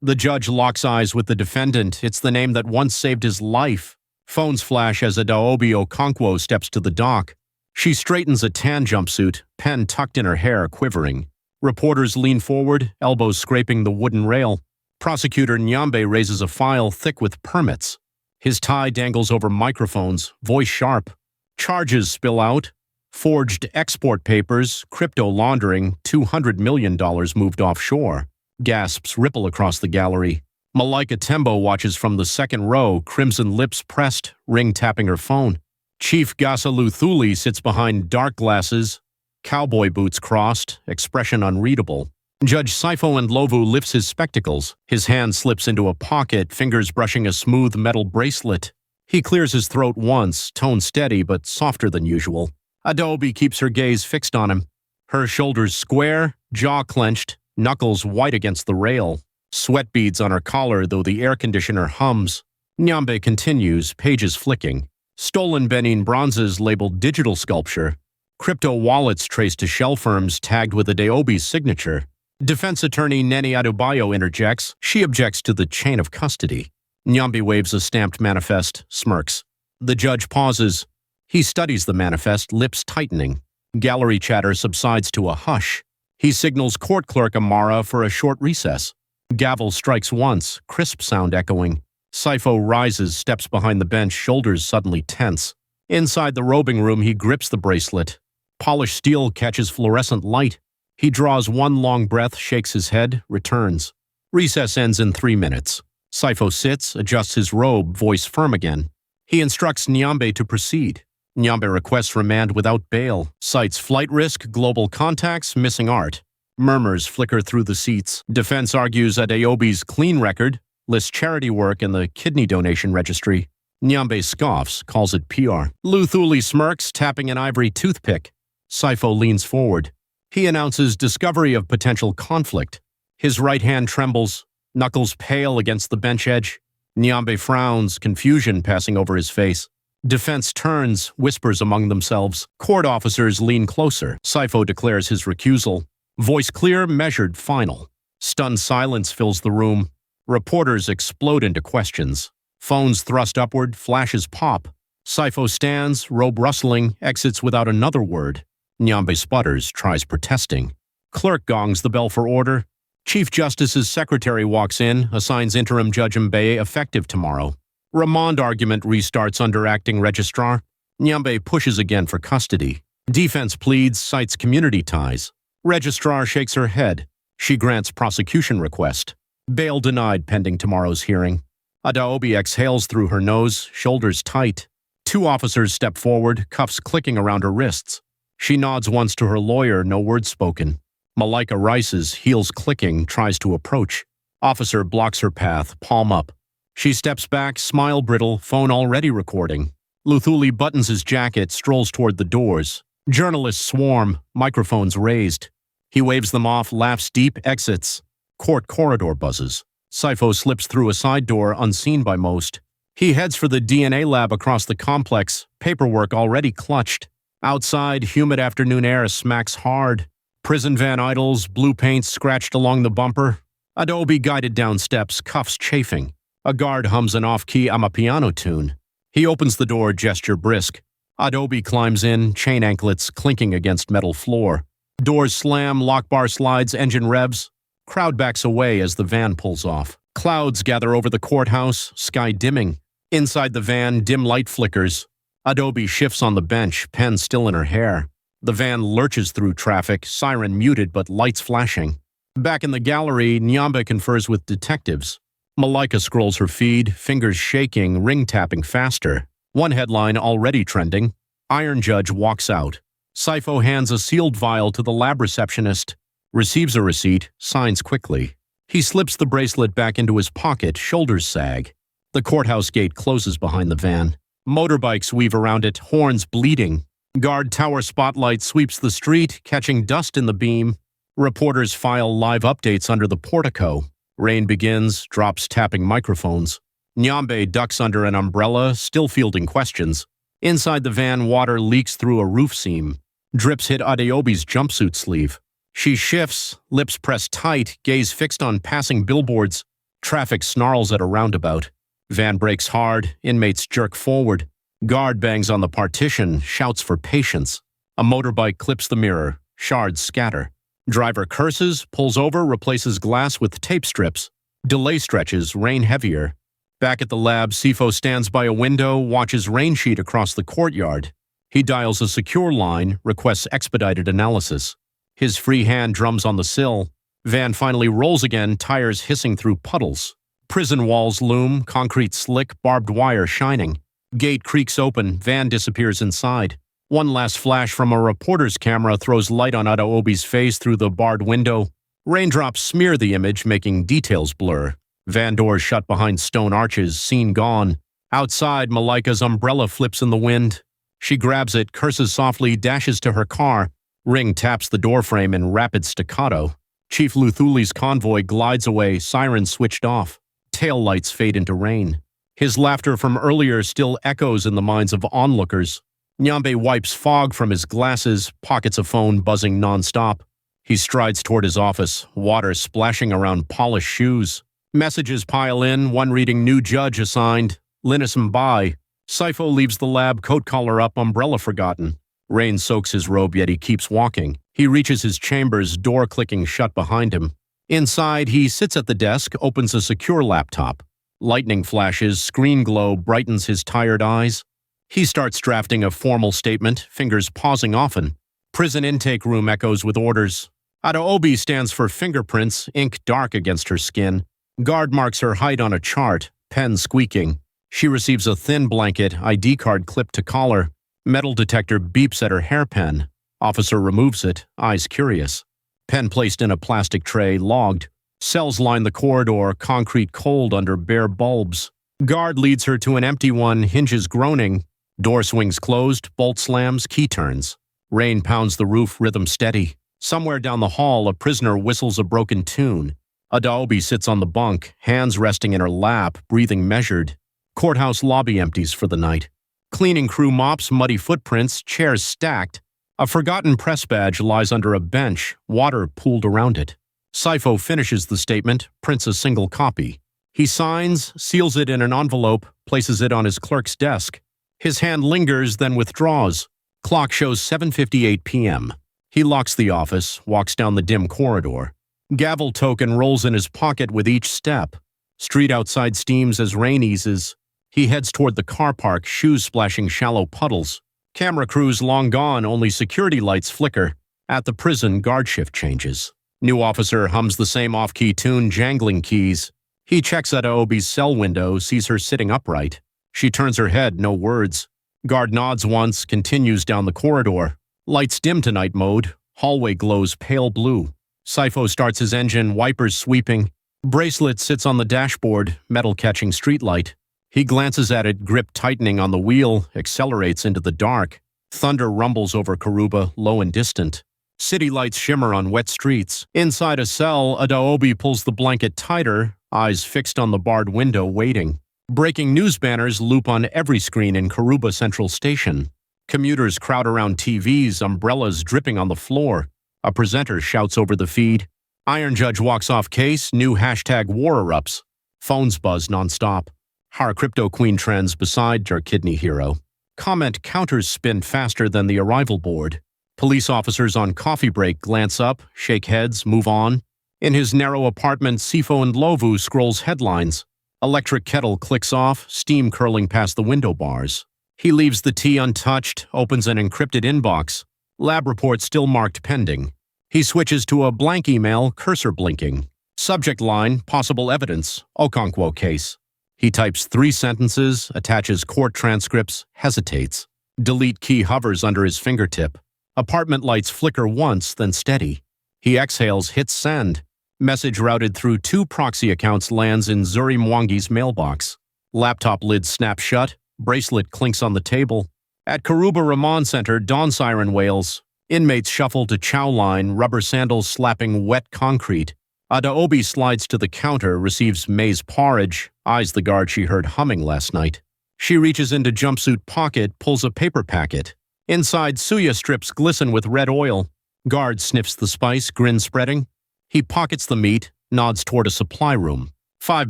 The judge locks eyes with the defendant. It's the name that once saved his life. Phones flash as Adaobi Okonkwo steps to the dock. She straightens a tan jumpsuit, pen tucked in her hair, quivering. Reporters lean forward, elbows scraping the wooden rail. Prosecutor Nyambe raises a file thick with permits. His tie dangles over microphones, voice sharp. Charges spill out. Forged export papers, crypto laundering, $200 million moved offshore. Gasps ripple across the gallery. Malaika Tembo watches from the second row, crimson lips pressed, ring tapping her phone. Chief Gasalu Thuli sits behind dark glasses, cowboy boots crossed, expression unreadable. Judge Saifo Ndlovu lifts his spectacles. His hand slips into a pocket, fingers brushing a smooth metal bracelet. He clears his throat once, tone steady but softer than usual. Adobe keeps her gaze fixed on him. Her shoulders square, jaw clenched, knuckles white against the rail. Sweat beads on her collar, though the air conditioner hums. Nyambe continues, pages flicking. Stolen Benin bronzes labeled digital sculpture. Crypto wallets traced to shell firms tagged with Adeobi's signature. Defense attorney Neni Adebayo interjects. She objects to the chain of custody. Nyambe waves a stamped manifest, smirks. The judge pauses. He studies the manifest, lips tightening. Gallery chatter subsides to a hush. He signals court clerk Amara for a short recess. Gavel strikes once, crisp sound echoing. Saifo rises, steps behind the bench, shoulders suddenly tense. Inside the robing room, he grips the bracelet. Polished steel catches fluorescent light. He draws one long breath, shakes his head, returns. Recess ends in 3 minutes. Saifo sits, adjusts his robe, voice firm again. He instructs Nyambe to proceed. Nyambe requests remand without bail, cites flight risk, global contacts, missing art. Murmurs flicker through the seats. Defense argues Adeobi's clean record, lists charity work in the kidney donation registry. Nyambe scoffs, calls it PR. Luthuli smirks, tapping an ivory toothpick. Saifo leans forward. He announces discovery of potential conflict. His right hand trembles, knuckles pale against the bench edge. Nyambe frowns, confusion passing over his face. Defense turns, whispers among themselves. Court officers lean closer. Saifo declares his recusal. Voice clear, measured, final. Stunned silence fills the room. Reporters explode into questions. Phones thrust upward, flashes pop. Saifo stands, robe rustling, exits without another word. Nyambe sputters, tries protesting. Clerk gongs the bell for order. Chief Justice's secretary walks in, assigns interim Judge Mbaye effective tomorrow. Remand argument restarts under acting registrar. Nyambe pushes again for custody. Defense pleads, cites community ties. Registrar shakes her head. She grants prosecution request. Bail denied pending tomorrow's hearing. Adaobi exhales through her nose, shoulders tight. 2 officers step forward, cuffs clicking around her wrists. She nods once to her lawyer, no word spoken. Malaika rises, heels clicking, tries to approach. Officer blocks her path, palm up. She steps back, smile brittle, phone already recording. Luthuli buttons his jacket, strolls toward the doors. Journalists swarm, microphones raised. He waves them off, laughs deep, exits. Court corridor buzzes. Saifo slips through a side door unseen by most. He heads for the DNA lab across the complex, paperwork already clutched. Outside, humid afternoon air smacks hard. Prison van idles, blue paint scratched along the bumper. Adobe guided down steps, cuffs chafing. A guard hums an off-key Amapiano tune. He opens the door, gesture brisk. Adobe climbs in, chain anklets clinking against metal floor. Doors slam, lock bar slides, engine revs. Crowd backs away as the van pulls off. Clouds gather over the courthouse, sky dimming. Inside the van, dim light flickers. Adobe shifts on the bench, pen still in her hair. The van lurches through traffic, siren muted but lights flashing. Back in the gallery, Nyambe confers with detectives. Malaika scrolls her feed, fingers shaking, ring tapping faster. One headline already trending. Iron Judge walks out. Saifo hands a sealed vial to the lab receptionist. Receives a receipt, signs quickly. He slips the bracelet back into his pocket, shoulders sag. The courthouse gate closes behind the van. Motorbikes weave around it, horns bleeding. Guard tower spotlight sweeps the street, catching dust in the beam. Reporters file live updates under the portico. Rain begins, drops tapping microphones. Nyambe ducks under an umbrella, still fielding questions. Inside the van, water leaks through a roof seam. Drips hit Adeobi's jumpsuit sleeve. She shifts, lips pressed tight, gaze fixed on passing billboards. Traffic snarls at a roundabout. Van brakes hard, inmates jerk forward. Guard bangs on the partition, shouts for patience. A motorbike clips the mirror, shards scatter. Driver curses, pulls over, replaces glass with tape strips. Delay stretches, rain heavier. Back at the lab, Sifo stands by a window, watches rain sheet across the courtyard. He dials a secure line, requests expedited analysis. His free hand drums on the sill. Van finally rolls again, tires hissing through puddles. Prison walls loom, concrete slick, barbed wire shining. Gate creaks open, Van disappears inside. One last flash from a reporter's camera throws light on Audio's face through the barred window. Raindrops smear the image, making details blur. Van doors shut behind stone arches, scene gone. Outside, Malika's umbrella flips in the wind. She grabs it, curses softly, dashes to her car. Ring taps the doorframe in rapid staccato. Chief Luthuli's convoy glides away, sirens switched off. Tail lights fade into rain. His laughter from earlier still echoes in the minds of onlookers. Nyambe wipes fog from his glasses, pockets a phone buzzing nonstop. He strides toward his office, water splashing around polished shoes. Messages pile in, one reading new judge assigned. Linus Mbai. Sifo leaves the lab, coat collar up, umbrella forgotten. Rain soaks his robe, yet he keeps walking. He reaches his chambers, door clicking shut behind him. Inside, he sits at the desk, opens a secure laptop. Lightning flashes, screen glow brightens his tired eyes. He starts drafting a formal statement, fingers pausing often. Prison intake room echoes with orders. Audiobi stands for fingerprints, ink dark against her skin. Guard marks her height on a chart, pen squeaking. She receives a thin blanket, ID card clipped to collar. Metal detector beeps at her hairpin. Officer removes it, eyes curious. Pen placed in a plastic tray, logged. Cells line the corridor, concrete cold under bare bulbs. Guard leads her to an empty one, hinges groaning. Door swings closed, bolt slams, key turns. Rain pounds the roof, rhythm steady. Somewhere down the hall, a prisoner whistles a broken tune. Audiobi sits on the bunk, hands resting in her lap, breathing measured. Courthouse lobby empties for the night. Cleaning crew mops muddy footprints, chairs stacked. A forgotten press badge lies under a bench, water pooled around it. Sifo finishes the statement, prints a single copy. He signs, seals it in an envelope, places it on his clerk's desk. His hand lingers, then withdraws. Clock shows 7:58 p.m. He locks the office, walks down the dim corridor. Gavel token rolls in his pocket with each step. Street outside steams as rain eases. He heads toward the car park, shoes splashing shallow puddles. Camera crews long gone, only security lights flicker. At the prison, guard shift changes. New officer hums the same off-key tune, jangling keys. He checks Audiobi's cell window, sees her sitting upright. She turns her head, no words. Guard nods once, continues down the corridor. Lights dim to night mode. Hallway glows pale blue. Sifo starts his engine, wipers sweeping. Bracelet sits on the dashboard, metal catching streetlight. He glances at it, grip tightening on the wheel, accelerates into the dark. Thunder rumbles over Karuba, low and distant. City lights shimmer on wet streets. Inside a cell, Audiobi pulls the blanket tighter, eyes fixed on the barred window, waiting. Breaking news banners loop on every screen in Karuba Central Station. Commuters crowd around TVs, umbrellas dripping on the floor. A presenter shouts over the feed. Iron Judge walks off case, new hashtag war erupts. Phones buzz nonstop. Har Crypto Queen trends beside our kidney hero. Comment counters spin faster than the arrival board. Police officers on coffee break glance up, shake heads, move on. In his narrow apartment, Sifo and Lovu scrolls headlines. Electric kettle clicks off, steam curling past the window bars. He leaves the tea untouched, opens an encrypted inbox. Lab report still marked pending. He switches to a blank email, cursor blinking. Subject line, possible evidence, Okonkwo case. He types 3 sentences, attaches court transcripts, hesitates. Delete key hovers under his fingertip. Apartment lights flicker once, then steady. He exhales, hits send. Message routed through 2 proxy accounts lands in Zuri Mwangi's mailbox. Laptop lid snaps shut, bracelet clinks on the table. At Karuba Ramon Center, dawn siren wails. Inmates shuffle to chow line, rubber sandals slapping wet concrete. Audiobi slides to the counter, receives maize porridge, eyes the guard she heard humming last night. She reaches into jumpsuit pocket, pulls a paper packet. Inside, suya strips glisten with red oil. Guard sniffs the spice, grin spreading. He pockets the meat, nods toward a supply room. 5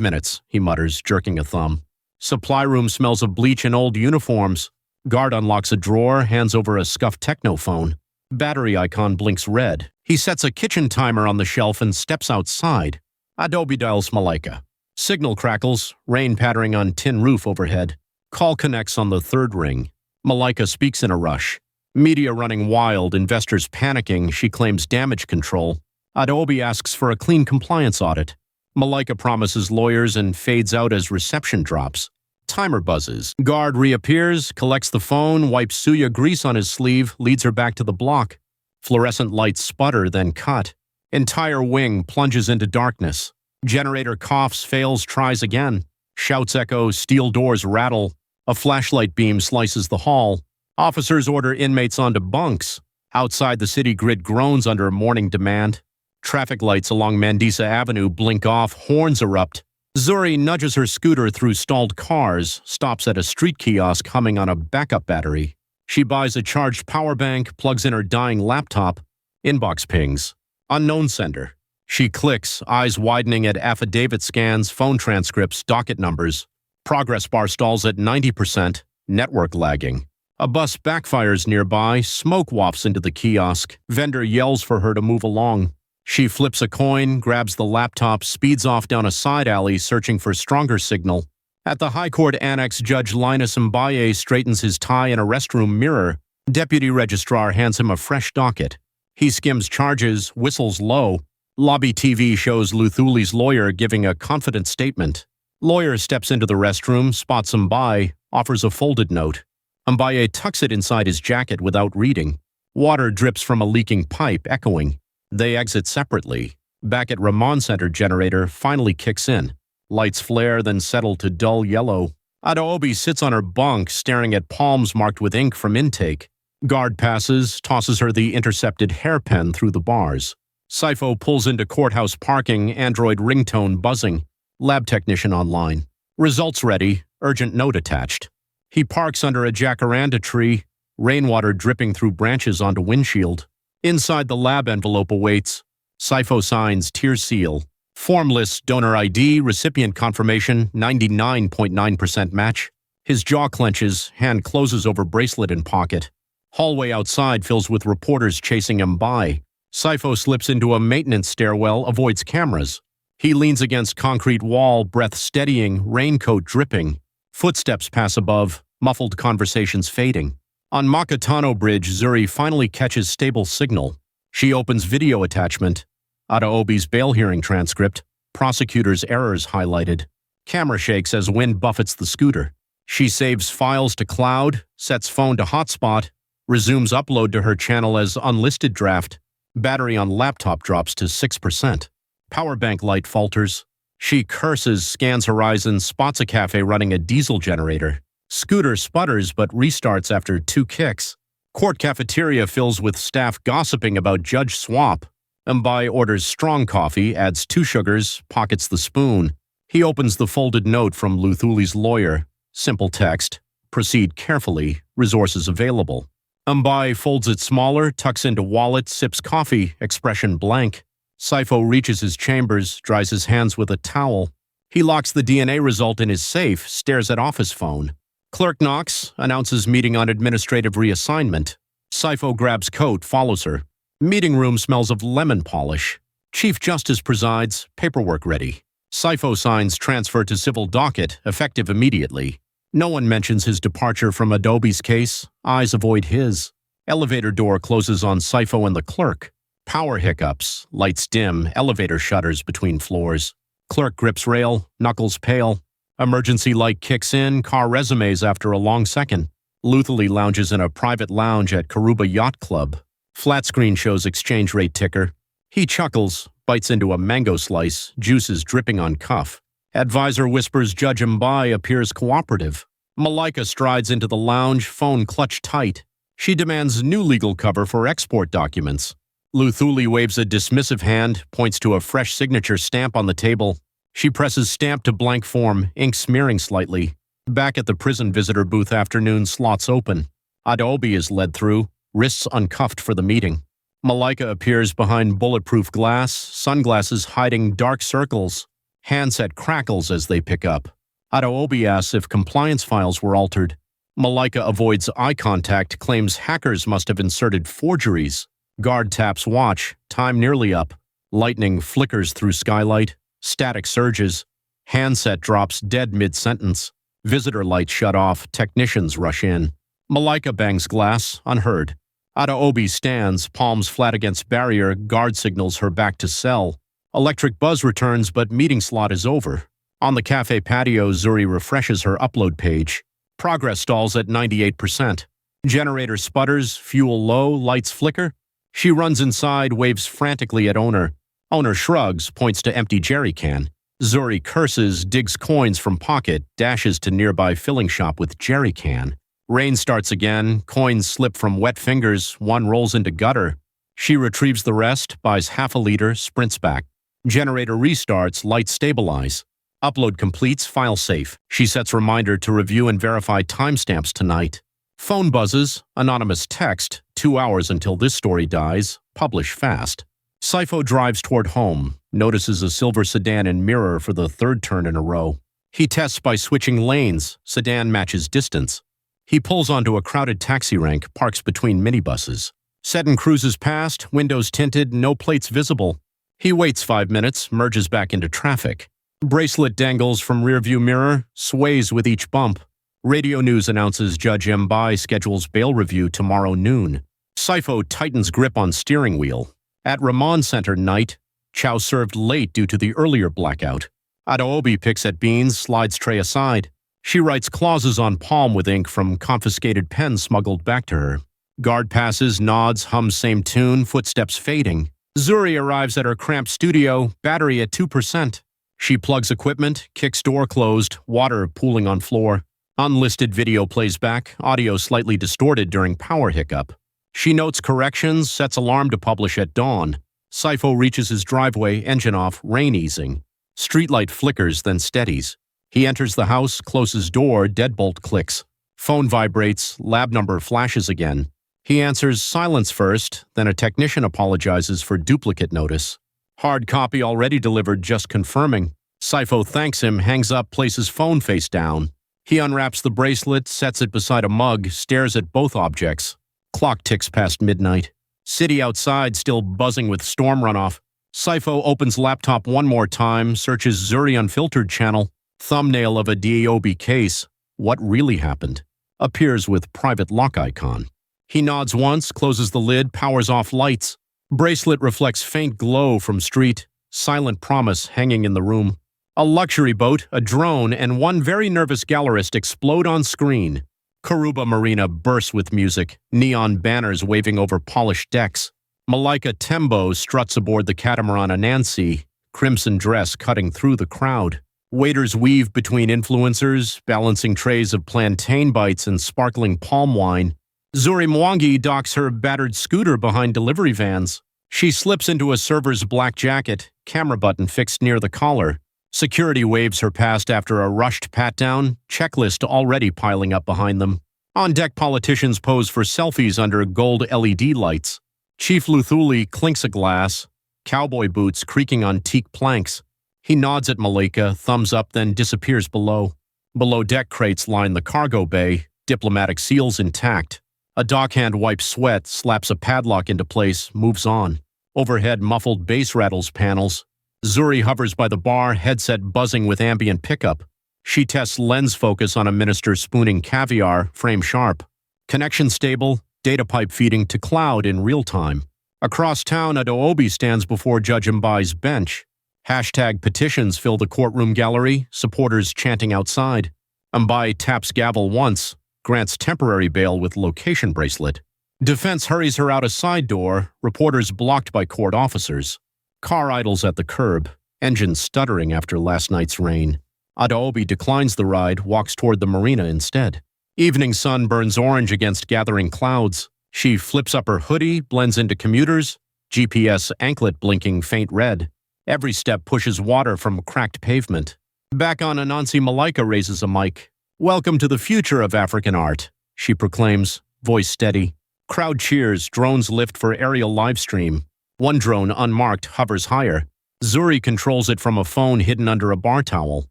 minutes, he mutters, jerking a thumb. Supply room smells of bleach and old uniforms. Guard unlocks a drawer, hands over a scuffed technophone. Battery icon blinks red. He sets a kitchen timer on the shelf and steps outside. Adobe dials Malaika. Signal crackles, rain pattering on tin roof overhead. Call connects on the third ring. Malaika speaks in a rush. Media running wild, investors panicking, she claims damage control. Adobe asks for a clean compliance audit. Malaika promises lawyers and fades out as reception drops. Timer buzzes. Guard reappears, collects the phone, wipes Suya grease on his sleeve, leads her back to the block. Fluorescent lights sputter, then cut. Entire wing plunges into darkness. Generator coughs, fails, tries again. Shouts echo, steel doors rattle. A flashlight beam slices the hall. Officers order inmates onto bunks. Outside, the city grid groans under morning demand. Traffic lights along Mandisa Avenue blink off, horns erupt. Zuri nudges her scooter through stalled cars, stops at a street kiosk humming on a backup battery. She buys a charged power bank, plugs in her dying laptop. Inbox pings. Unknown sender. She clicks, eyes widening at affidavit scans, phone transcripts, docket numbers. Progress bar stalls at 90%, network lagging. A bus backfires nearby, smoke wafts into the kiosk. Vendor yells for her to move along. She flips a coin, grabs the laptop, speeds off down a side alley searching for stronger signal. At the High Court Annex, Judge Linus Mbaye straightens his tie in a restroom mirror. Deputy Registrar hands him a fresh docket. He skims charges, whistles low. Lobby TV shows Luthuli's lawyer giving a confident statement. Lawyer steps into the restroom, spots Mbaye, offers a folded note. Mbaye tucks it inside his jacket without reading. Water drips from a leaking pipe, echoing. They exit separately. Back at Ramon Center, generator finally kicks in. Lights flare, then settle to dull yellow. Adobe sits on her bunk, staring at palms marked with ink from intake. Guard passes, tosses her the intercepted hairpin through the bars. Sifo pulls into courthouse parking, Android ringtone buzzing. Lab technician online. Results ready, urgent note attached. He parks under a jacaranda tree, rainwater dripping through branches onto windshield. Inside the lab envelope awaits. Sifo signs tier seal. Formless donor ID, recipient confirmation, 99.9% match. His jaw clenches, hand closes over bracelet in pocket. Hallway outside fills with reporters chasing him by. Sifo slips into a maintenance stairwell, avoids cameras. He leans against concrete wall, breath steadying, raincoat dripping. Footsteps pass above, muffled conversations fading. On Makatano Bridge, Zuri finally catches stable signal. She opens video attachment. Adobe's bail hearing transcript. Prosecutor's errors highlighted. Camera shakes as wind buffets the scooter. She saves files to cloud, sets phone to hotspot, resumes upload to her channel as unlisted draft. Battery on laptop drops to 6%. Power bank light falters. She curses, scans horizon, spots a cafe running a diesel generator. Scooter sputters but restarts after 2 kicks. Court cafeteria fills with staff gossiping about Judge Swap. Mbaye orders strong coffee, adds 2 sugars, pockets the spoon. He opens the folded note from Luthuli's lawyer. Simple text. Proceed carefully. Resources available. Mbaye folds it smaller, tucks into wallet, sips coffee, expression blank. Sifo reaches his chambers, dries his hands with a towel. He locks the DNA result in his safe, stares at office phone. Clerk knocks, announces meeting on administrative reassignment. Sifo grabs coat, follows her. Meeting room smells of lemon polish. Chief Justice presides, paperwork ready. Sifo signs transfer to civil docket, effective immediately. No one mentions his departure from Adobe's case. Eyes avoid his. Elevator door closes on Sifo and the clerk. Power hiccups, lights dim, elevator shutters between floors. Clerk grips rail, knuckles pale. Emergency light kicks in, car resumes after a long second. Luthuli lounges in a private lounge at Karuba Yacht Club. Flat screen shows exchange rate ticker. He chuckles, bites into a mango slice, juices dripping on cuff. Advisor whispers Judge Mbaye appears cooperative. Malaika strides into the lounge, phone clutched tight. She demands new legal cover for export documents. Luthuli waves a dismissive hand, points to a fresh signature stamp on the table. She presses stamp to blank form, ink smearing slightly. Back at the prison visitor booth, afternoon slots open. Adobe is led through, wrists uncuffed for the meeting. Malaika appears behind bulletproof glass, sunglasses hiding dark circles. Handset crackles as they pick up. Audiobi asks if compliance files were altered. Malika avoids eye contact, claims hackers must have inserted forgeries. Guard taps watch, time nearly up. Lightning flickers through skylight. Static surges. Handset drops dead mid-sentence. Visitor lights shut off, technicians rush in. Malika bangs glass, unheard. Audiobi stands, palms flat against barrier, guard signals her back to cell. Electric buzz returns, but meeting slot is over. On the cafe patio, Zuri refreshes her upload page. Progress stalls at 98%. Generator sputters, fuel low, lights flicker. She runs inside, waves frantically at owner. Owner shrugs, points to empty jerry can. Zuri curses, digs coins from pocket, dashes to nearby filling shop with jerry can. Rain starts again, coins slip from wet fingers, one rolls into gutter. She retrieves the rest, buys half a liter, sprints back. Generator restarts, lights stabilize. Upload completes, file safe. She sets reminder to review and verify timestamps tonight. Phone buzzes, anonymous text, 2 hours until this story dies, publish fast. Saifo drives toward home, notices a silver sedan in mirror for the third turn in a row. He tests by switching lanes, sedan matches distance. He pulls onto a crowded taxi rank, parks between minibuses. Sedan cruises past, windows tinted, no plates visible. He waits 5 minutes, merges back into traffic. Bracelet dangles from rearview mirror, sways with each bump. Radio news announces Judge Mbai schedules bail review tomorrow noon. Saifo tightens grip on steering wheel. At Ramon Center night, chow served late due to the earlier blackout. Audiobi picks at beans, slides tray aside. She writes clauses on palm with ink from confiscated pens smuggled back to her. Guard passes, nods, hums same tune, footsteps fading. Zuri arrives at her cramped studio, battery at 2%. She plugs equipment, kicks door closed, water pooling on floor. Unlisted video plays back, audio slightly distorted during power hiccup. She notes corrections, sets alarm to publish at dawn. Saifo reaches his driveway, engine off, rain easing. Streetlight flickers, then steadies. He enters the house, closes door, deadbolt clicks. Phone vibrates, lab number flashes again. He answers silence first, then a technician apologizes for duplicate notice. Hard copy already delivered, just confirming. Saifo thanks him, hangs up, places phone face down. He unwraps the bracelet, sets it beside a mug, stares at both objects. Clock ticks past midnight. City outside still buzzing with storm runoff. Saifo opens laptop one more time, searches Zuri Unfiltered channel. Thumbnail of a Audiobi case. What really happened? Appears with private lock icon. He nods once, closes the lid, powers off lights. Bracelet reflects faint glow from street. Silent promise hanging in the room. A luxury boat, a drone, and one very nervous gallerist explode on screen. Karuba Marina bursts with music, neon banners waving over polished decks. Malika Tembo struts aboard the catamaran Anansi, crimson dress cutting through the crowd. Waiters weave between influencers, balancing trays of plantain bites and sparkling palm wine. Zuri Mwangi docks her battered scooter behind delivery vans. She slips into a server's black jacket, camera button fixed near the collar. Security waves her past after a rushed pat-down, checklist already piling up behind them. On deck, politicians pose for selfies under gold LED lights. Chief Luthuli clinks a glass, cowboy boots creaking on teak planks. He nods at Malika, thumbs up, then disappears below. Below deck crates line the cargo bay, diplomatic seals intact. A dockhand wipes sweat, slaps a padlock into place, moves on. Overhead muffled bass rattles panels. Zuri hovers by the bar, headset buzzing with ambient pickup. She tests lens focus on a minister spooning caviar, frame sharp. Connection stable, data pipe feeding to cloud in real time. Across town, Audiobi stands before Judge Mbai's bench. Hashtag petitions fill the courtroom gallery, supporters chanting outside. Mbai taps gavel once, grants temporary bail with location bracelet. Defense hurries her out a side door, reporters blocked by court officers. Car idles at the curb, engine stuttering after last night's rain. Audiobi declines the ride, walks toward the marina instead. Evening sun burns orange against gathering clouds. She flips up her hoodie, blends into commuters, GPS anklet blinking faint red. Every step pushes water from cracked pavement. Back on Anansi, Malika raises a mic. "Welcome to the future of African art," she proclaims, voice steady. Crowd cheers, drones lift for aerial livestream. One drone, unmarked, hovers higher. Zuri controls it from a phone hidden under a bar towel.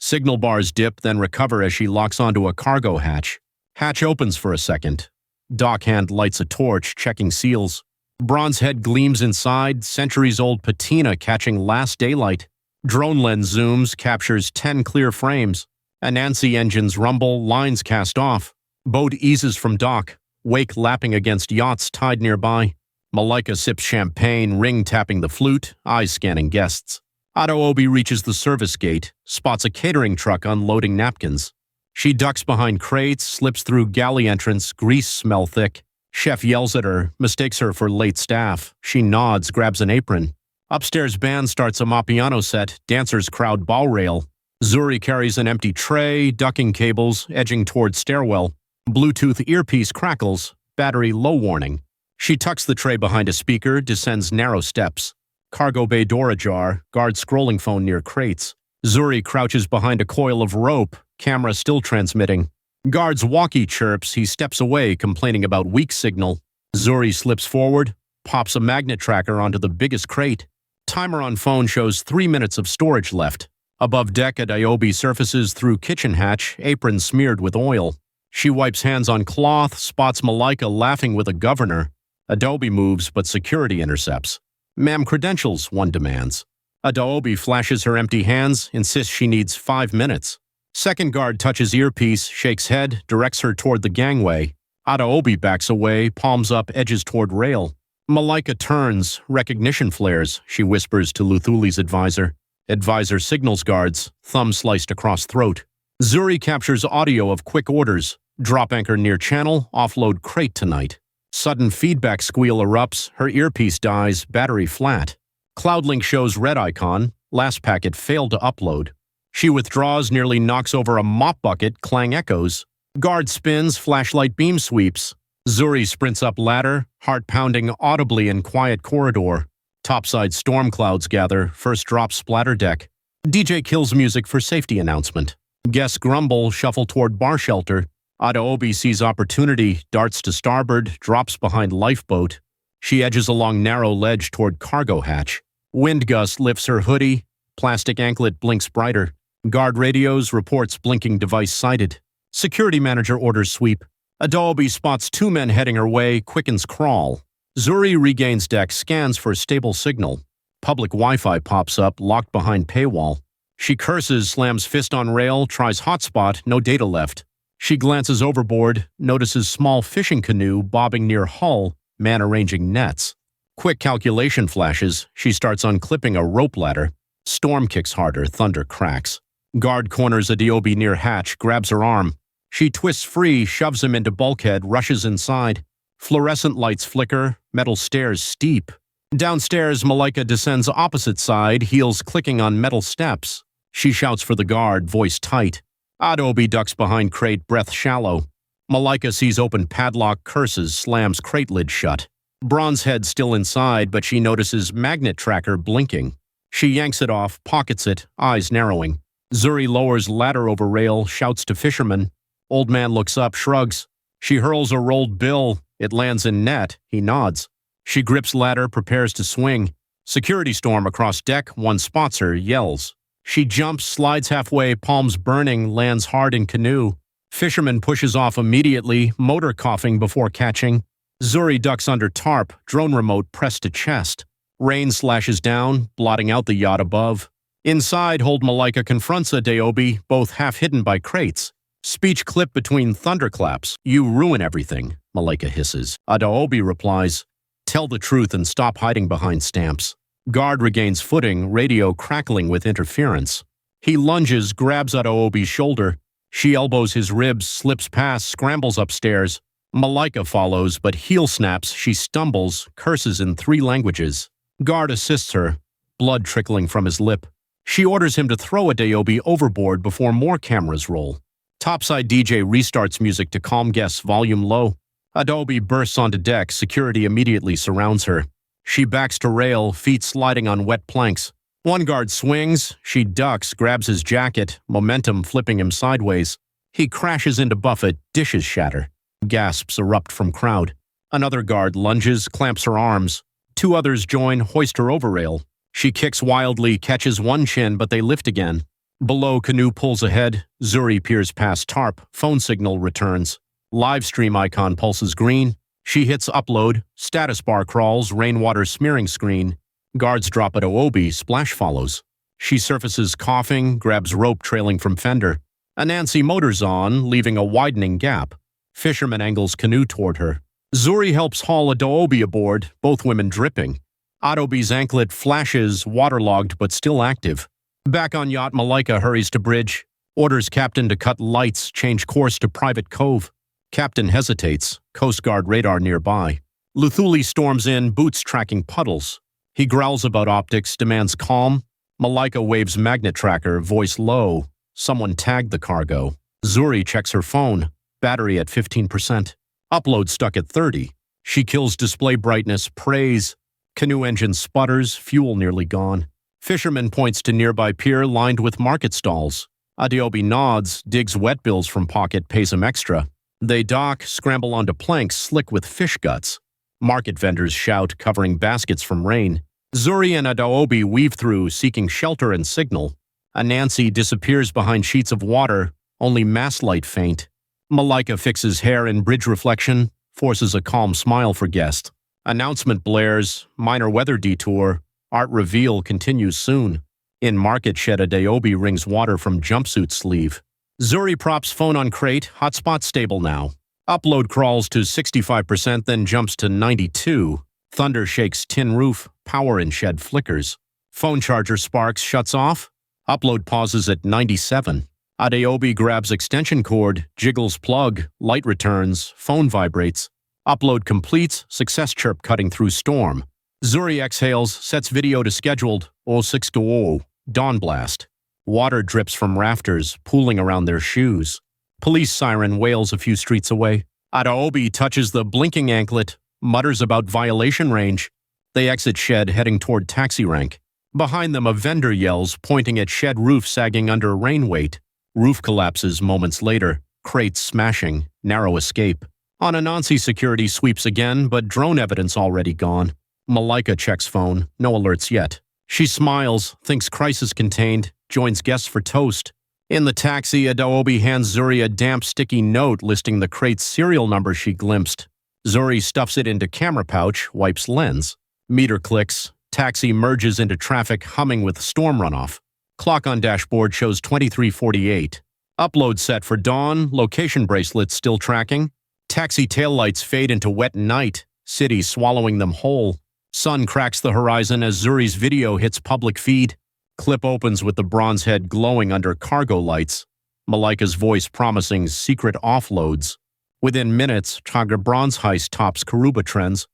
Signal bars dip, then recover as she locks onto a cargo hatch. Hatch opens for a second. Dockhand lights a torch, checking seals. Bronze head gleams inside, centuries-old patina catching last daylight. Drone lens zooms, captures 10 clear frames. Anansi engines rumble, lines cast off. Boat eases from dock, wake lapping against yachts tied nearby. Malaika sips champagne, ring tapping the flute, eyes scanning guests. Ado-Obi reaches the service gate, spots a catering truck unloading napkins. She ducks behind crates, slips through galley entrance, grease smell thick. Chef yells at her, mistakes her for late staff. She nods, grabs an apron. Upstairs band starts a Mapiano set, dancers crowd ball rail. Zuri carries an empty tray, ducking cables, edging toward stairwell. Bluetooth earpiece crackles, battery low warning. She tucks the tray behind a speaker, descends narrow steps. Cargo bay door ajar, guard scrolling phone near crates. Zuri crouches behind a coil of rope, camera still transmitting. Guard's walkie chirps, he steps away, complaining about weak signal. Zuri slips forward, pops a magnet tracker onto the biggest crate. Timer on phone shows 3 minutes of storage left. Above deck, Ado-Obi surfaces through kitchen hatch, apron smeared with oil. She wipes hands on cloth, spots Malaika laughing with a governor. Ado-Obi moves, but security intercepts. "Ma'am, credentials," one demands. Ado-Obi flashes her empty hands, insists she needs 5 minutes. Second guard touches earpiece, shakes head, directs her toward the gangway. Ado-Obi backs away, palms up, edges toward rail. Malaika turns, recognition flares, she whispers to Luthuli's advisor. Advisor signals guards, thumb sliced across throat. Zuri captures audio of quick orders. Drop anchor near channel, offload crate tonight. Sudden feedback squeal erupts, her earpiece dies, battery flat. Cloudlink shows red icon, last packet failed to upload. She withdraws, nearly knocks over a mop bucket, clang echoes. Guard spins, flashlight beam sweeps. Zuri sprints up ladder, heart pounding audibly in quiet corridor. Topside storm clouds gather, first drop splatter deck. DJ kills music for safety announcement. Guests grumble, shuffle toward bar shelter. Ado-Obi sees opportunity, darts to starboard, drops behind lifeboat. She edges along narrow ledge toward cargo hatch. Wind gust lifts her hoodie. Plastic anklet blinks brighter. Guard radios, reports blinking device sighted. Security manager orders sweep. Ado-Obi spots 2 men heading her way, quickens crawl. Zuri regains deck, scans for stable signal. Public Wi-Fi pops up, locked behind paywall. She curses, slams fist on rail, tries hotspot, no data left. She glances overboard, notices small fishing canoe bobbing near hull, man arranging nets. Quick calculation flashes, she starts unclipping a rope ladder. Storm kicks harder, thunder cracks. Guard corners Ado-Obi near hatch, grabs her arm. She twists free, shoves him into bulkhead, rushes inside. Fluorescent lights flicker, metal stairs steep. Downstairs, Malaika descends opposite side, heels clicking on metal steps. She shouts for the guard, voice tight. Ado-Obi ducks behind crate, breath shallow. Malaika sees open padlock, curses, slams crate lid shut. Bronze head still inside, but she notices magnet tracker blinking. She yanks it off, pockets it, eyes narrowing. Zuri lowers ladder over rail, shouts to fisherman. Old man looks up, shrugs. She hurls a rolled bill. It lands in net. He nods. She grips ladder, prepares to swing. Security storm across deck, one spots her, yells. She jumps, slides halfway, palms burning, lands hard in canoe. Fisherman pushes off immediately, motor coughing before catching. Zuri ducks under tarp, drone remote pressed to chest. Rain slashes down, blotting out the yacht above. Inside, Hold Malaika confronts Ado-Obi, both half hidden by crates. Speech clip between thunderclaps. "You ruin everything," Malaika hisses. Ado-Obi replies, "Tell the truth and stop hiding behind stamps." Guard regains footing, radio crackling with interference. He lunges, grabs Ado-Obi's shoulder. She elbows his ribs, slips past, scrambles upstairs. Malaika follows, but heel snaps, she stumbles, curses in 3 languages. Guard assists her, blood trickling from his lip. She orders him to throw Ado-Obi overboard before more cameras roll. Topside DJ restarts music to calm guests, volume low. Ado-Obi bursts onto deck, security immediately surrounds her. She backs to rail, feet sliding on wet planks. One guard swings, she ducks, grabs his jacket, momentum flipping him sideways. He crashes into Buffett, dishes shatter. Gasps erupt from crowd. Another guard lunges, clamps her arms. 2 others join, hoist her over rail. She kicks wildly, catches one chin, but they lift again. Below, canoe pulls ahead. Zuri peers past tarp. Phone signal returns. Live stream icon pulses green. She hits upload. Status bar crawls. Rainwater smearing screen. Guards drop at Oobi. Splash follows. She surfaces coughing, grabs rope trailing from fender. Anansi motors on, leaving a widening gap. Fisherman angles canoe toward her. Zuri helps haul a Oobi aboard, both women dripping. Adobe's anklet flashes, waterlogged but still active. Back on yacht, Malaika hurries to bridge. Orders captain to cut lights, change course to private cove. Captain hesitates, Coast Guard radar nearby. Luthuli storms in, boots tracking puddles. He growls about optics, demands calm. Malaika waves magnet tracker, voice low. Someone tagged the cargo. Zuri checks her phone. Battery at 15%. Upload stuck at 30. She kills display brightness, prays. Canoe engine sputters, fuel nearly gone. Fisherman points to nearby pier lined with market stalls. Adeobi nods, digs wet bills from pocket, pays him extra. They dock, scramble onto planks slick with fish guts. Market vendors shout, covering baskets from rain. Zuri and Adeobi weave through, seeking shelter and signal. Anansi disappears behind sheets of water, only mast light faint. Malaika fixes hair in bridge reflection, forces a calm smile for guest. Announcement blares, minor weather detour, art reveal continues soon. In market shed, Adeobi wrings water from jumpsuit sleeve. Zuri props phone on crate, hotspot stable now. Upload crawls to 65%, then jumps to 92. Thunder shakes tin roof, power in shed flickers. Phone charger sparks, shuts off. Upload pauses at 97. Adeobi grabs extension cord, jiggles plug, light returns, phone vibrates. Upload completes, success chirp cutting through storm. Zuri exhales, sets video to scheduled, 06:00, dawn blast. Water drips from rafters, pooling around their shoes. Police siren wails a few streets away. Adeobi touches the blinking anklet, mutters about violation range. They exit shed, heading toward taxi rank. Behind them, a vendor yells, pointing at shed roof sagging under rain weight. Roof collapses moments later, crates smashing, narrow escape. On Anansi, security sweeps again, but drone evidence already gone. Malaika checks phone, no alerts yet. She smiles, thinks crisis contained, joins guests for toast. In the taxi, Adeobi hands Zuri a damp, sticky note listing the crate's serial number she glimpsed. Zuri stuffs it into camera pouch, wipes lens. Meter clicks. Taxi merges into traffic, humming with storm runoff. Clock on dashboard shows 23:48. Upload set for dawn, location bracelet still tracking. Taxi taillights fade into wet night, city swallowing them whole. Sun cracks the horizon as Zuri's video hits public feed. Clip opens with the bronze head glowing under cargo lights. Malaika's voice promising secret offloads. Within minutes, Chaga bronze heist tops Karuba trends.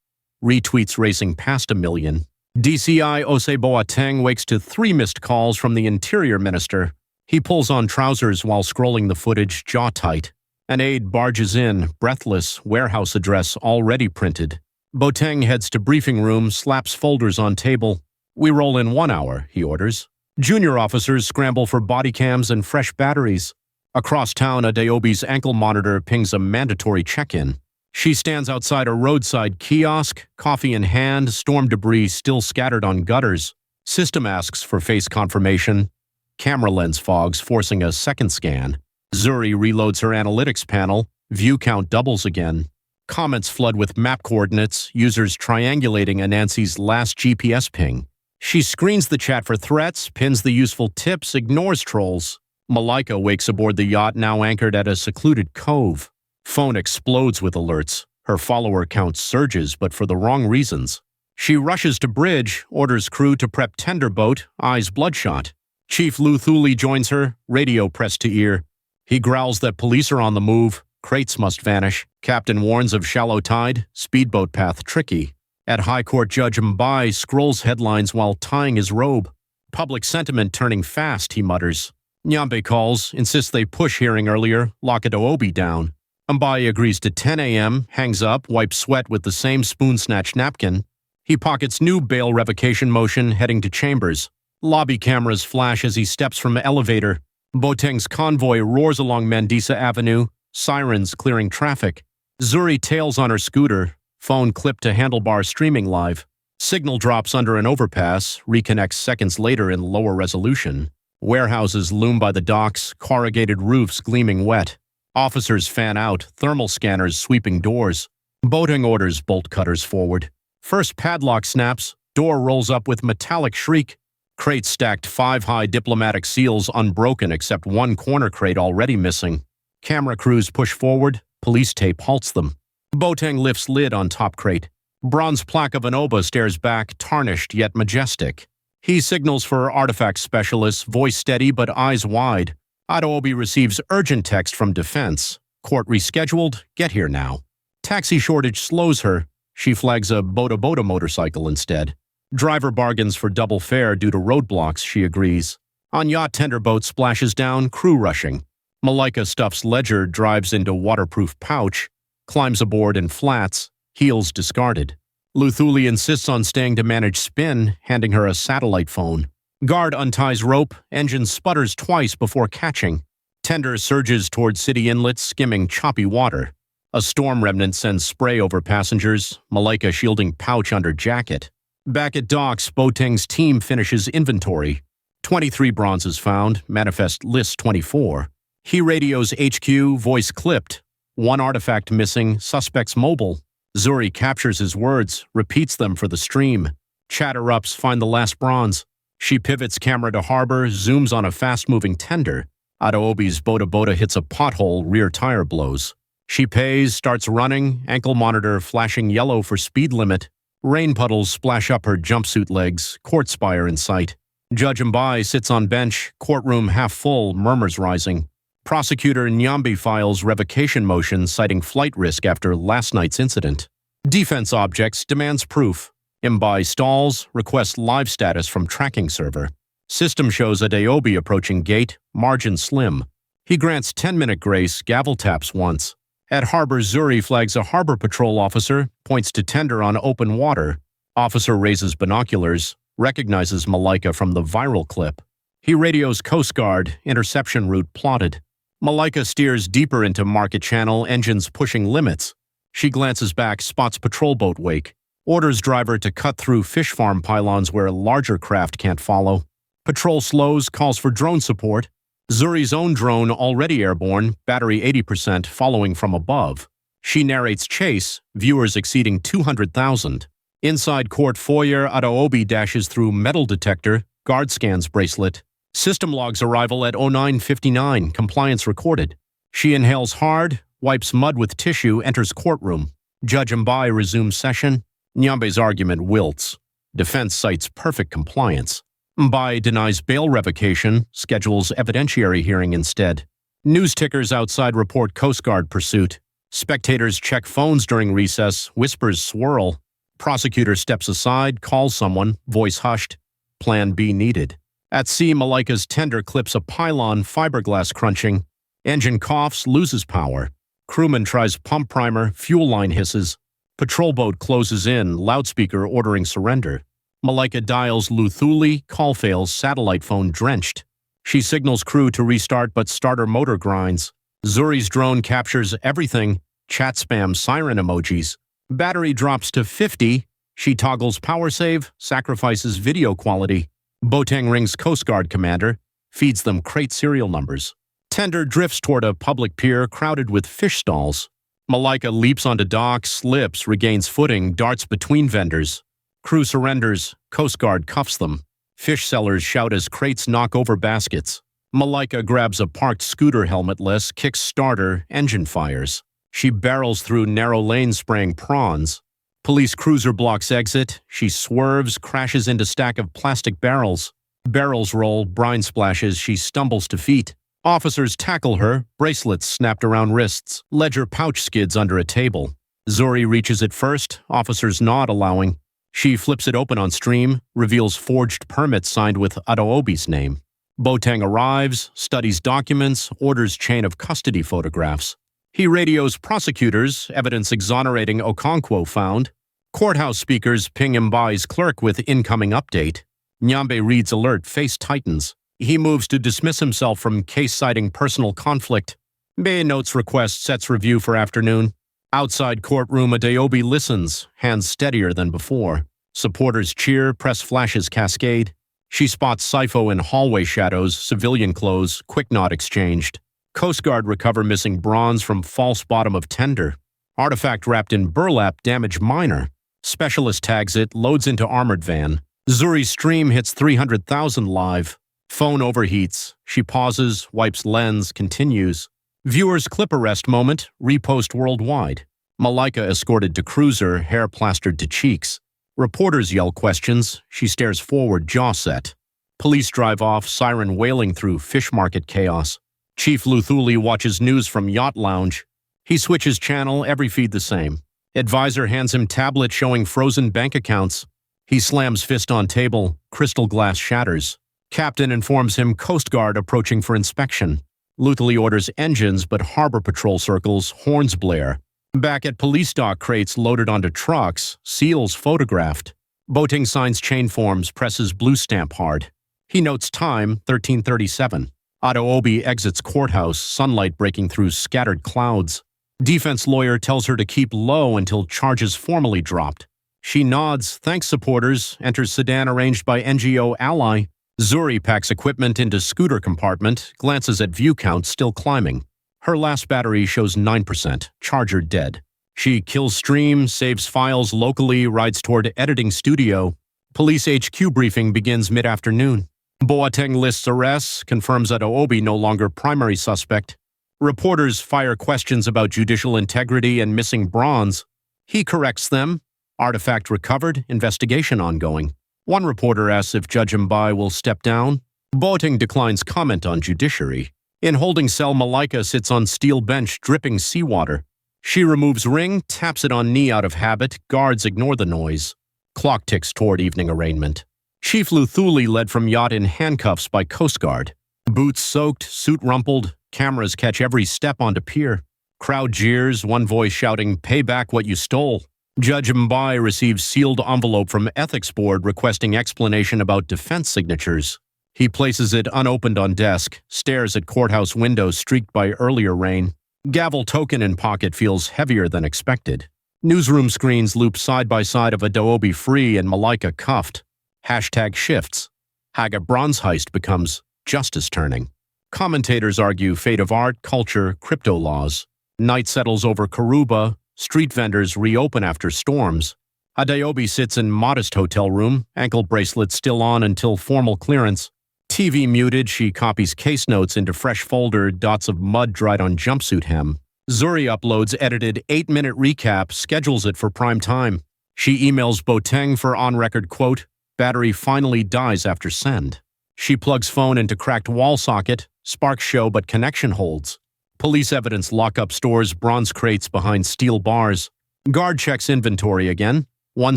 Retweets racing past 1 million. DCI Ose Boateng wakes to 3 missed calls from the Interior Minister. He pulls on trousers while scrolling the footage, jaw tight. An aide barges in, breathless, warehouse address already printed. Boateng heads to briefing room, slaps folders on table. "We roll in 1 hour," he orders. Junior officers scramble for body cams and fresh batteries. Across town, Adeobi's ankle monitor pings a mandatory check-in. She stands outside a roadside kiosk, coffee in hand, storm debris still scattered on gutters. System asks for face confirmation. Camera lens fogs, forcing a second scan. Zuri reloads her analytics panel. View count doubles again. Comments flood with map coordinates, users triangulating Anansi's last GPS ping. She screens the chat for threats, pins the useful tips, ignores trolls. Malaika wakes aboard the yacht now anchored at a secluded cove. Phone explodes with alerts. Her follower count surges, but for the wrong reasons. She rushes to bridge, orders crew to prep tender boat, eyes bloodshot. Chief Luthuli joins her, radio pressed to ear. He growls that police are on the move. Crates must vanish. Captain warns of shallow tide, speedboat path tricky. At High Court, Judge Mbai scrolls headlines while tying his robe. Public sentiment turning fast, he mutters. Nyambe calls, insists they push hearing earlier, lock Adeobi down. Mbai agrees to 10 a.m., hangs up, wipes sweat with the same spoon-snatched napkin. He pockets new bail revocation motion, heading to chambers. Lobby cameras flash as he steps from elevator. Boateng's convoy roars along Mandisa Avenue, sirens clearing traffic. Zuri tails on her scooter, phone clipped to handlebar streaming live. Signal drops under an overpass, reconnects seconds later in lower resolution. Warehouses loom by the docks, corrugated roofs gleaming wet. Officers fan out, thermal scanners sweeping doors. Boating orders bolt cutters forward. First padlock snaps, door rolls up with metallic shriek. Crates stacked 5 high diplomatic seals unbroken except one corner crate already missing. Camera crews push forward, police tape halts them. Boateng lifts lid on top crate. Bronze plaque of Inoba stares back, tarnished yet majestic. He signals for artifact specialists, voice steady but eyes wide. Adobe receives urgent text from defense. Court rescheduled, get here now. Taxi shortage slows her. She flags a Bota motorcycle instead. Driver bargains for double fare due to roadblocks, she agrees. On yacht tender boat splashes down, crew rushing. Malika stuffs ledger, drives into waterproof pouch, climbs aboard in flats, heels discarded. Luthuli insists on staying to manage spin, handing her a satellite phone. Guard unties rope, engine sputters twice before catching. Tender surges toward city inlet, skimming choppy water. A storm remnant sends spray over passengers, Malika shielding pouch under jacket. Back at docks, Boateng's team finishes inventory. 23 bronzes found, manifest list 24. He radios HQ, voice clipped. One artifact missing, suspects mobile. Zuri captures his words, repeats them for the stream. Chatter-ups find the last bronze. She pivots camera to harbor, zooms on a fast-moving tender. Adobe's Bota hits a pothole, rear tire blows. She pays, starts running, ankle monitor flashing yellow for speed limit. Rain puddles splash up her jumpsuit legs, court spire in sight. Judge Mbai sits on bench, courtroom half full, murmurs rising. Prosecutor Nyambe files revocation motion citing flight risk after last night's incident. Defense objects demands proof. Mbai stalls, requests live status from tracking server. System shows Adeobi approaching gate, margin slim. He grants 10-minute grace, gavel taps once. At harbor, Zuri flags a harbor patrol officer, points to tender on open water. Officer raises binoculars, recognizes Malika from the viral clip. He radios Coast Guard, interception route plotted. Malika steers deeper into market channel, engines pushing limits. She glances back, spots patrol boat wake. Orders driver to cut through fish farm pylons where larger craft can't follow. Patrol slows, calls for drone support. Zuri's own drone already airborne, battery 80%, following from above. She narrates chase, viewers exceeding 200,000. Inside court foyer, Adobe dashes through metal detector, guard scans bracelet. System logs arrival at 09:59, compliance recorded. She inhales hard, wipes mud with tissue, enters courtroom. Judge Mbai resumes session. Nyambe's argument wilts. Defense cites perfect compliance. Mbai denies bail revocation, schedules evidentiary hearing instead. News tickers outside report Coast Guard pursuit. Spectators check phones during recess, whispers swirl. Prosecutor steps aside, calls someone, voice hushed. Plan B needed. At sea, Malika's tender clips a pylon, fiberglass crunching. Engine coughs, loses power. Crewman tries pump primer, fuel line hisses. Patrol boat closes in, loudspeaker ordering surrender. Malika dials Luthuli, call fails, satellite phone drenched. She signals crew to restart but starter motor grinds. Zuri's drone captures everything, chat spam siren emojis. Battery drops to 50. She toggles power save, sacrifices video quality. Boateng rings Coast Guard commander, feeds them crate serial numbers. Tender drifts toward a public pier crowded with fish stalls. Malika leaps onto dock, slips, regains footing, darts between vendors. Crew surrenders, Coast Guard cuffs them. Fish sellers shout as crates knock over baskets. Malika grabs a parked scooter helmetless, kicks starter, engine fires. She barrels through narrow lanes spraying prawns. Police cruiser blocks exit. She swerves, crashes into stack of plastic barrels. Barrels roll, brine splashes, she stumbles to feet. Officers tackle her, bracelets snapped around wrists. Ledger pouch skids under a table. Zuri reaches it first, officers nod allowing. She flips it open on stream, reveals forged permits signed with Adobe's name. Boateng arrives, studies documents, orders chain of custody photographs. He radios prosecutors, evidence exonerating Okonkwo found. Courthouse speakers ping Mbai's clerk with incoming update. Nyambe reads alert, face tightens. He moves to dismiss himself from case citing personal conflict. Mbe notes request, sets review for afternoon. Outside courtroom, Adeobi listens, hands steadier than before. Supporters cheer, press flashes cascade. She spots Sifo in hallway shadows, civilian clothes, quick nod exchanged. Coast Guard recover missing bronze from false bottom of tender. Artifact wrapped in burlap, damage minor. Specialist tags it, loads into armored van. Zuri's stream hits 300,000 live. Phone overheats. She pauses, wipes lens, continues. Viewers clip arrest moment, repost worldwide. Malika escorted to cruiser, hair plastered to cheeks. Reporters yell questions. She stares forward, jaw set. Police drive off, siren wailing through fish market chaos. Chief Luthuli watches news from Yacht Lounge. He switches channel, every feed the same. Advisor hands him tablet showing frozen bank accounts. He slams fist on table, crystal glass shatters. Captain informs him Coast Guard approaching for inspection. Luthuli orders engines, but harbor patrol circles, horns blare. Back at police dock, crates loaded onto trucks, seals photographed. Boating signs chain forms, presses blue stamp hard. He notes time, 1337. Adobe exits courthouse, sunlight breaking through scattered clouds. Defense lawyer tells her to keep low until charges formally dropped. She nods, thanks supporters, enters sedan arranged by NGO ally. Zuri packs equipment into scooter compartment, glances at view count still climbing. Her last battery shows 9%, charger dead. She kills stream, saves files locally, rides toward editing studio. Police HQ briefing begins mid-afternoon. Boateng lists arrests, confirms Adobe no longer primary suspect. Reporters fire questions about judicial integrity and missing bronze. He corrects them. Artifact recovered, investigation ongoing. One reporter asks if Judge Mbai will step down. Boateng declines comment on judiciary. In holding cell, Malika sits on steel bench dripping seawater. She removes ring, taps it on knee out of habit. Guards ignore the noise. Clock ticks toward evening arraignment. Chief Luthuli led from yacht in handcuffs by Coast Guard. Boots soaked, suit rumpled. Cameras catch every step onto pier. Crowd jeers, one voice shouting, "Pay back what you stole." Judge Mbai receives sealed envelope from Ethics Board requesting explanation about defense signatures. He places it unopened on desk, stares at courthouse windows streaked by earlier rain. Gavel token in pocket feels heavier than expected. Newsroom screens loop side by side of Adobe free and Malika cuffed. Hashtag shifts. Haga bronze heist becomes justice turning. Commentators argue fate of art, culture, crypto laws. Night settles over Karuba. Street vendors reopen after storms. Adobe sits in modest hotel room, ankle bracelet still on until formal clearance. TV muted, she copies case notes into fresh folder, dots of mud dried on jumpsuit hem. Zuri uploads edited 8-minute recap, schedules it for prime time. She emails Boateng for on-record quote, "Battery finally dies after send." She plugs phone into cracked wall socket, sparks show but connection holds. Police evidence lock up stores, bronze crates behind steel bars. Guard checks inventory again. One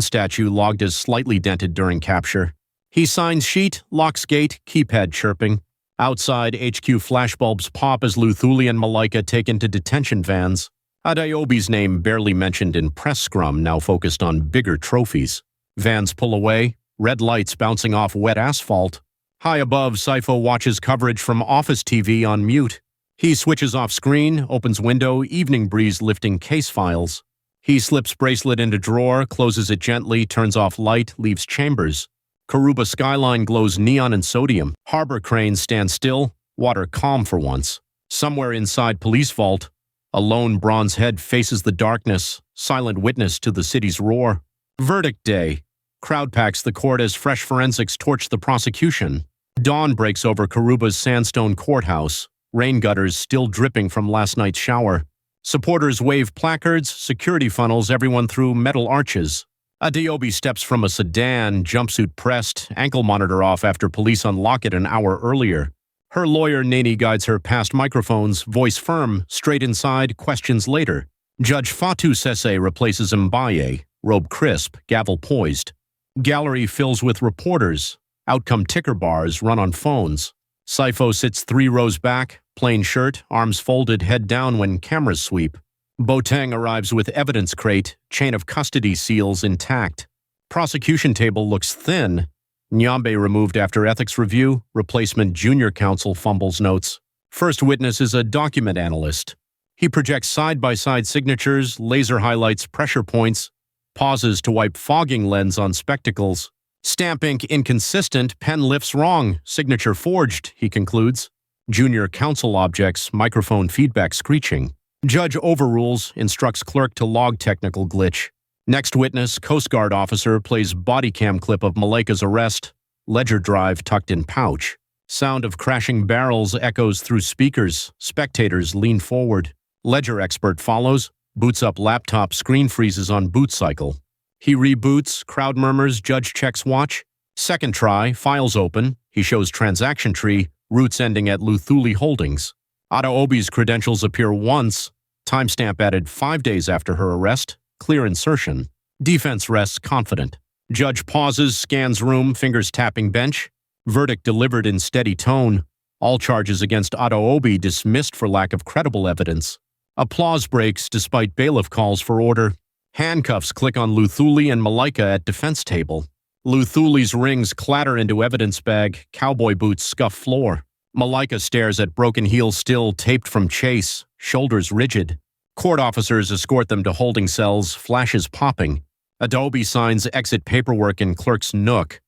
statue logged as slightly dented during capture. He signs sheet, locks gate, keypad chirping. Outside, HQ flashbulbs pop as Luthuli and Malika taken to detention vans. Adobe's name barely mentioned in press scrum, now focused on bigger trophies. Vans pull away, red lights bouncing off wet asphalt. High above, Sifo watches coverage from office TV on mute. He switches off screen, opens window, evening breeze lifting case files. He slips bracelet into drawer, closes it gently, turns off light, leaves chambers. Karuba skyline glows neon and sodium. Harbor cranes stand still, water calm for once. Somewhere inside police vault, a lone bronze head faces the darkness, silent witness to the city's roar. Verdict day. Crowd packs the court as fresh forensics torch the prosecution. Dawn breaks over Karuba's sandstone courthouse. Rain gutters still dripping from last night's shower. Supporters wave placards, security funnels everyone through metal arches. Adobe steps from a sedan, jumpsuit pressed, ankle monitor off after police unlock it an hour earlier. Her lawyer Nani guides her past microphones, voice firm, straight inside, questions later. Judge Fatu Sese replaces Mbaye, robe crisp, gavel poised. Gallery fills with reporters. Outcome ticker bars run on phones. Sifo sits 3 rows back, plain shirt, arms folded, head down when cameras sweep. Boateng arrives with evidence crate, chain of custody seals intact. Prosecution table looks thin. Nyambe removed after ethics review. Replacement junior counsel fumbles notes. First witness is a document analyst. He projects side-by-side signatures, laser highlights pressure points. Pauses to wipe fogging lens on spectacles. Stamp ink inconsistent, pen lifts wrong, signature forged, he concludes. Junior counsel objects, microphone feedback screeching. Judge overrules, instructs clerk to log technical glitch. Next witness, Coast Guard officer, plays body cam clip of Malaika's arrest. Ledger drive tucked in pouch. Sound of crashing barrels echoes through speakers. Spectators lean forward. Ledger expert follows. Boots up laptop, screen freezes on boot cycle. He reboots, crowd murmurs, judge checks watch. Second try, files open. He shows transaction tree, roots ending at Luthuli Holdings. Audiobi's credentials appear once. Timestamp added 5 days after her arrest. Clear insertion. Defense rests confident. Judge pauses, scans room, fingers tapping bench. Verdict delivered in steady tone. All charges against Audiobi dismissed for lack of credible evidence. Applause breaks despite bailiff calls for order. Handcuffs click on Luthuli and Malaika at defense table. Luthuli's rings clatter into evidence bag. Cowboy boots scuff floor. Malaika stares at broken heel still taped from chase, shoulders rigid. Court officers escort them to holding cells, flashes popping. Adobe signs exit paperwork in clerk's nook.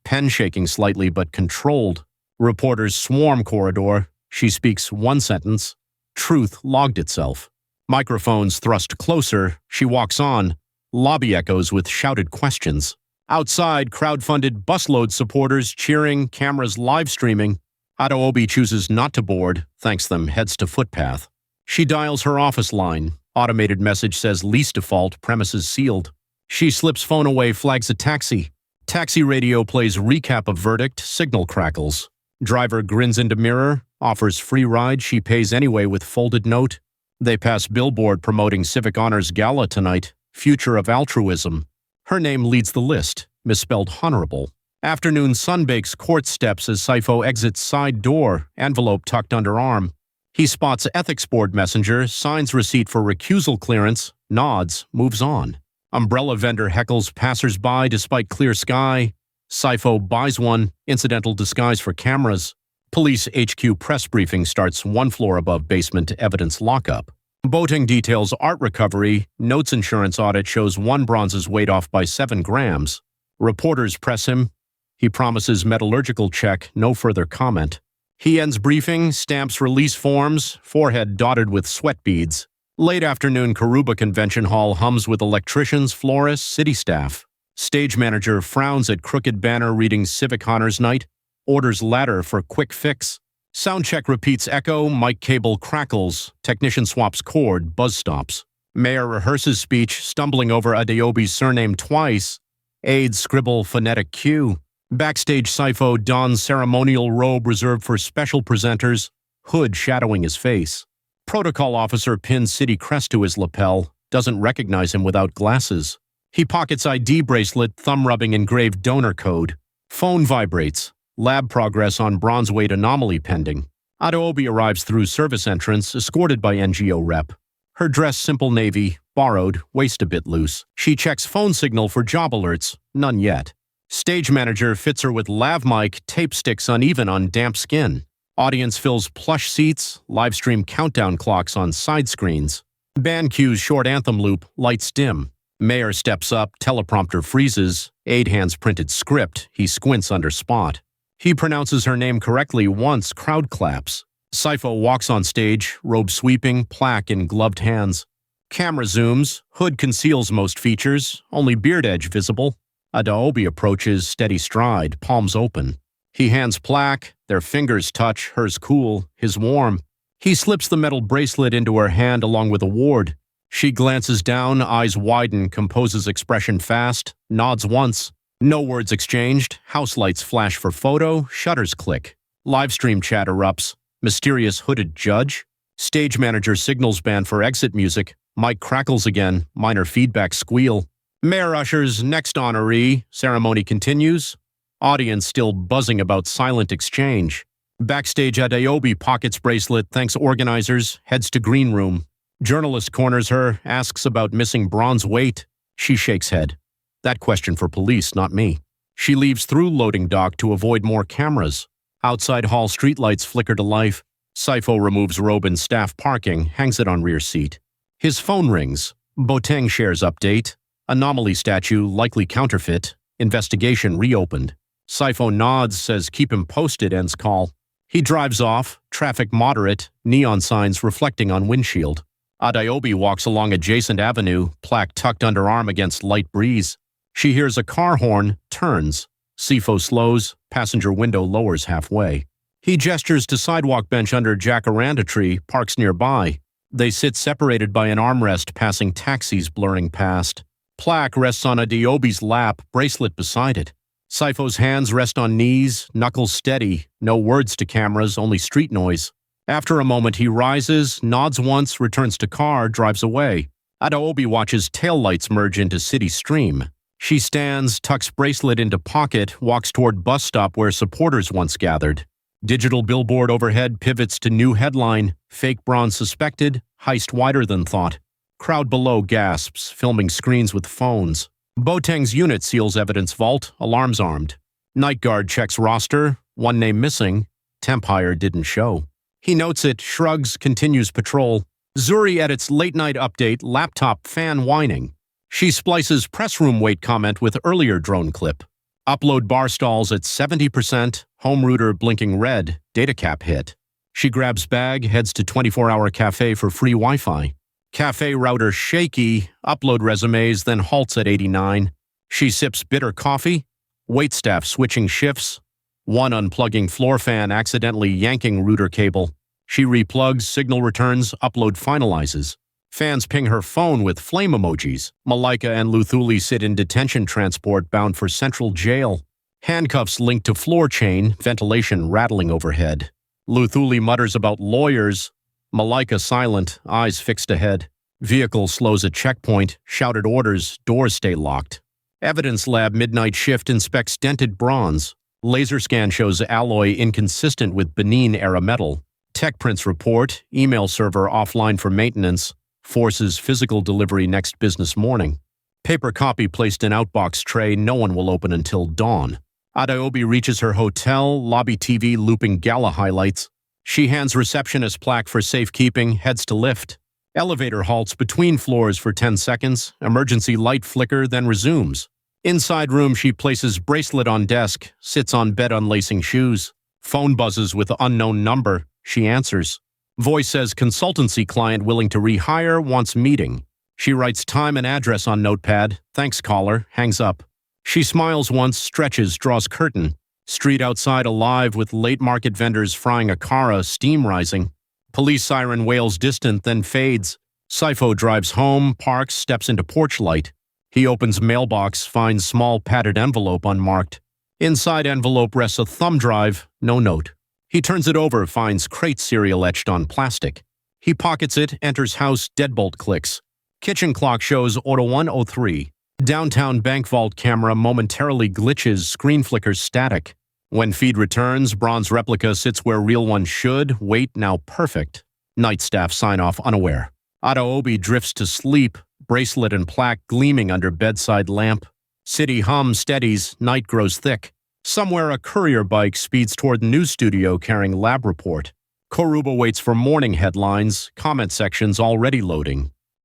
Pen shaking slightly but controlled. Reporters swarm corridor. She speaks one sentence. Truth logged itself. Microphones thrust closer. She walks on. Lobby echoes with shouted questions. Outside, crowd-funded busload supporters cheering, cameras live streaming. Audiobi chooses not to board, thanks them, heads to footpath. She dials her office line. Automated message says lease default, premises sealed. She slips phone away, flags a taxi. Taxi radio plays recap of verdict, signal crackles. Driver grins into mirror, offers free ride, she pays anyway with folded note. They pass billboard promoting Civic Honors Gala tonight, future of altruism. Her name leads the list, misspelled honorable. Afternoon sun bakes court steps as Sifo exits side door, envelope tucked under arm. He spots ethics board messenger, signs receipt for recusal clearance, nods, moves on. Umbrella vendor heckles passers-by despite clear sky. Sifo buys one, incidental disguise for cameras. Police HQ press briefing starts 1 floor above basement evidence lockup. Boating details art recovery. Notes insurance audit shows 1 bronze's weight off by 7 grams. Reporters press him. He promises metallurgical check, no further comment. He ends briefing, stamps release forms, forehead dotted with sweat beads. Late afternoon Karuba Convention Hall hums with electricians, florists, city staff. Stage manager frowns at crooked banner reading Civic Honors Night, orders ladder for quick fix. Soundcheck repeats echo, mic cable crackles, technician swaps cord, buzz stops. Mayor rehearses speech, stumbling over Adeobi's surname twice. Aides scribble phonetic cue. Backstage Sifo dons ceremonial robe reserved for special presenters, hood shadowing his face. Protocol officer pins city crest to his lapel, doesn't recognize him without glasses. He pockets ID bracelet, thumb-rubbing engraved donor code. Phone vibrates. Lab progress on bronze weight anomaly pending. Audiobi arrives through service entrance, escorted by NGO rep. Her dress simple navy, borrowed, waist a bit loose. She checks phone signal for job alerts, none yet. Stage manager fits her with lav mic, tape sticks uneven on damp skin. Audience fills plush seats, livestream countdown clocks on side screens. Band cues short anthem loop, lights dim. Mayor steps up, teleprompter freezes. Aide hands printed script, he squints under spot. He pronounces her name correctly once, crowd claps. Sifo walks on stage, robe sweeping, plaque in gloved hands. Camera zooms, hood conceals most features, only beard edge visible. Audiobi approaches, steady stride, palms open. He hands plaque, their fingers touch, hers cool, his warm. He slips the metal bracelet into her hand along with award. She glances down, eyes widen, composes expression fast, nods once. No words exchanged, house lights flash for photo, shutters click. Livestream chat erupts, mysterious hooded judge. Stage manager signals band for exit music, mic crackles again, minor feedback squeal. Mayor ushers next honoree, ceremony continues. Audience still buzzing about silent exchange. Backstage Audiobi pockets bracelet, thanks organizers, heads to green room. Journalist corners her, asks about missing bronze weight. She shakes head. That question for police, not me. She leaves through loading dock to avoid more cameras. Outside hall streetlights flicker to life. Sifo removes robe in staff parking, hangs it on rear seat. His phone rings. Boteng shares update. Anomaly statue, likely counterfeit. Investigation reopened. Sifo nods, says keep him posted, ends call. He drives off, traffic moderate, neon signs reflecting on windshield. Adeobi walks along adjacent avenue, plaque tucked under arm against light breeze. She hears a car horn, turns. Sifo slows, passenger window lowers halfway. He gestures to sidewalk bench under jacaranda tree, parks nearby. They sit separated by an armrest, passing taxis blurring past. Plaque rests on Adeobi's lap, bracelet beside it. Sifo's hands rest on knees, knuckles steady, no words to cameras, only street noise. After a moment, he rises, nods once, returns to car, drives away. Adeobi watches taillights merge into city stream. She stands, tucks bracelet into pocket, walks toward bus stop where supporters once gathered. Digital billboard overhead pivots to new headline, fake bronze suspected, heist wider than thought. Crowd below gasps, filming screens with phones. Boateng's unit seals evidence vault, alarms armed. Night guard checks roster, one name missing. Tempire didn't show. He notes it, shrugs, continues patrol. Zuri edits late-night update, laptop fan whining. She splices press room wait comment with earlier drone clip. Upload bar stalls at 70%, home router blinking red, data cap hit. She grabs bag, heads to 24-hour cafe for free Wi-Fi. Cafe router shaky, upload resumes, then halts at 89. She sips bitter coffee. Waitstaff switching shifts. One unplugging floor fan, accidentally yanking router cable. She replugs, signal returns, upload finalizes. Fans ping her phone with flame emojis. Malika and Luthuli sit in detention transport bound for central jail. Handcuffs linked to floor chain, ventilation rattling overhead. Luthuli mutters about lawyers. Malika silent, eyes fixed ahead. Vehicle slows at checkpoint, shouted orders, doors stay locked. Evidence lab midnight shift inspects dented bronze. Laser scan shows alloy inconsistent with Benin-era metal. Tech prints report, email server offline for maintenance. Forces physical delivery next business morning. Paper copy placed in outbox tray no one will open until dawn. Adeobi reaches her hotel, lobby TV looping gala highlights. She hands receptionist plaque for safekeeping, heads to lift. Elevator halts between floors for 10 seconds, emergency light flicker, then resumes. Inside room, she places bracelet on desk, sits on bed unlacing shoes. Phone buzzes with unknown number. She answers. Voice says consultancy client willing to rehire, wants meeting. She writes time and address on notepad. Thanks caller, hangs up. She smiles once, stretches, draws curtain. Street outside alive with late market vendors frying akara, steam rising. Police siren wails distant, then fades. Sifo drives home, parks, steps into porch light. He opens mailbox, finds small padded envelope unmarked. Inside envelope rests a thumb drive, no note. He turns it over, finds crate cereal etched on plastic. He pockets it, enters house, deadbolt clicks. Kitchen clock shows order 103. Downtown bank vault camera momentarily glitches, screen flickers static. When feed returns, bronze replica sits where real one should, wait now perfect. Night staff sign off unaware. Adeobi drifts to sleep, bracelet and plaque gleaming under bedside lamp. City hum steadies, night grows thick. Somewhere a courier bike speeds toward the news studio carrying lab report. Koruba waits for morning headlines, comment sections already loading.